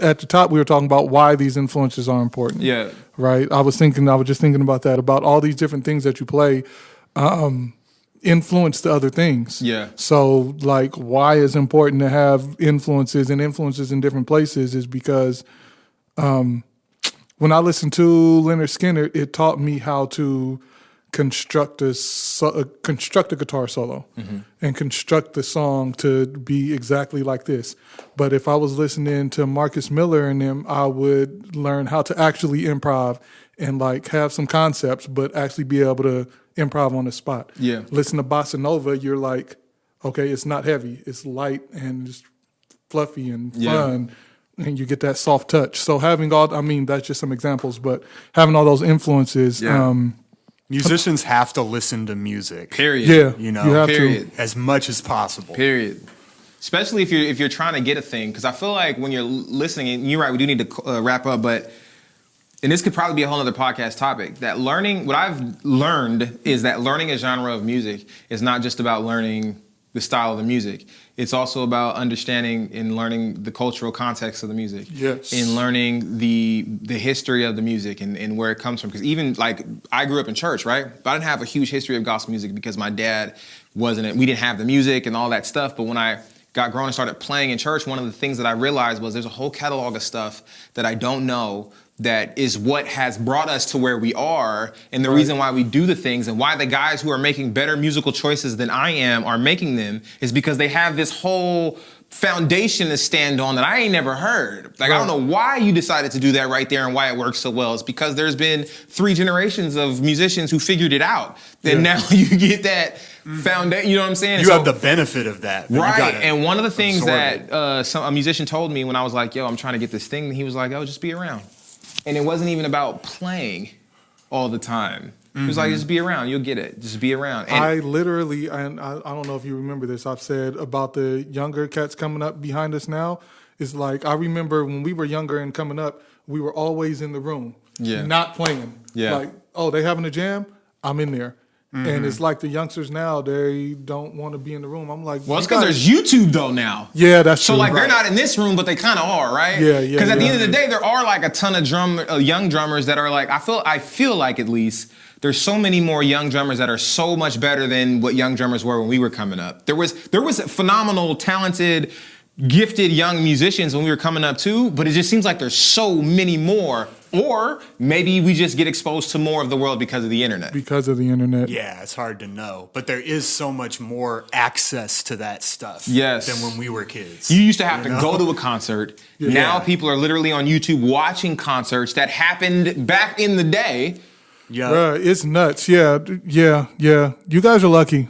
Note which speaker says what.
Speaker 1: at the top we were talking about why these influences are important.
Speaker 2: Yeah.
Speaker 1: Right. I was just thinking about that, about all these different things that you play influence the other things.
Speaker 2: Yeah.
Speaker 1: So like why it's important to have influences in different places is because when I listened to Leonard Skinner, it taught me how to construct a guitar solo and construct the song to be exactly like this. But if I was listening to Marcus Miller and them, I would learn how to actually improv and like have some concepts, but actually be able to improv on the spot.
Speaker 2: Yeah.
Speaker 1: Listen to Bossa Nova, you're like, okay, it's not heavy, it's light and it's fluffy and fun. And you get that soft touch. So having that's just some examples, but having all those influences,
Speaker 3: musicians have to listen to music.
Speaker 2: Period.
Speaker 1: Yeah,
Speaker 3: You know,
Speaker 1: you have
Speaker 2: period.
Speaker 1: to.
Speaker 3: as much as possible.
Speaker 2: Period. Especially if you're trying to get a thing, because I feel like when you're listening, and you're right, we do need to wrap up, but and this could probably be a whole other podcast topic. That what I've learned is that learning a genre of music is not just about learning the style of the music. It's also about understanding and learning the cultural context of the music.
Speaker 1: Yes.
Speaker 2: And learning the history of the music and where it comes from. Because even like I grew up in church, right? But I didn't have a huge history of gospel music because my dad we didn't have the music and all that stuff. But when I got grown and started playing in church, one of the things that I realized was there's a whole catalog of stuff that I don't know that is what has brought us to where we are and the reason why we do the things and why the guys who are making better musical choices than I am are making them is because they have this whole foundation to stand on that I ain't never heard. Like, I don't know why you decided to do that right there and why it works so well. It's because there's been 3 generations of musicians who figured it out. Then now you get that foundation, you know what I'm saying?
Speaker 3: You have the benefit of that.
Speaker 2: Right, and one of the things that a musician told me when I was like, yo, I'm trying to get this thing, he was like, oh, just be around. And it wasn't even about playing all the time. He was like, just be around, you'll get it. Just be around. And
Speaker 1: I literally, and I don't know if you remember this, I've said about the younger cats coming up behind us now, is like, I remember when we were younger and coming up, we were always in the room, not playing. Like, oh, they having a jam? I'm in there. And it's like the youngsters now, they don't want to be in the room. I'm like,
Speaker 2: well, it's because there's YouTube though now.
Speaker 1: Yeah, that's true.
Speaker 2: So like they're not in this room, but they kind of are, right?
Speaker 1: Yeah.
Speaker 2: Because at the end of the day, there are like a ton of young drummers that are like, I feel like at least there's so many more young drummers that are so much better than what young drummers were when we were coming up. There was phenomenal, talented, gifted young musicians when we were coming up too, but it just seems like there's so many more. Or maybe we just get exposed to more of the world because of the internet.
Speaker 1: Because of the internet.
Speaker 3: Yeah, it's hard to know. But there is so much more access to that stuff than when we were kids.
Speaker 2: You used to have to go to a concert. Now people are literally on YouTube watching concerts that happened back in the day.
Speaker 1: Yeah. It's nuts. Yeah. You guys are lucky.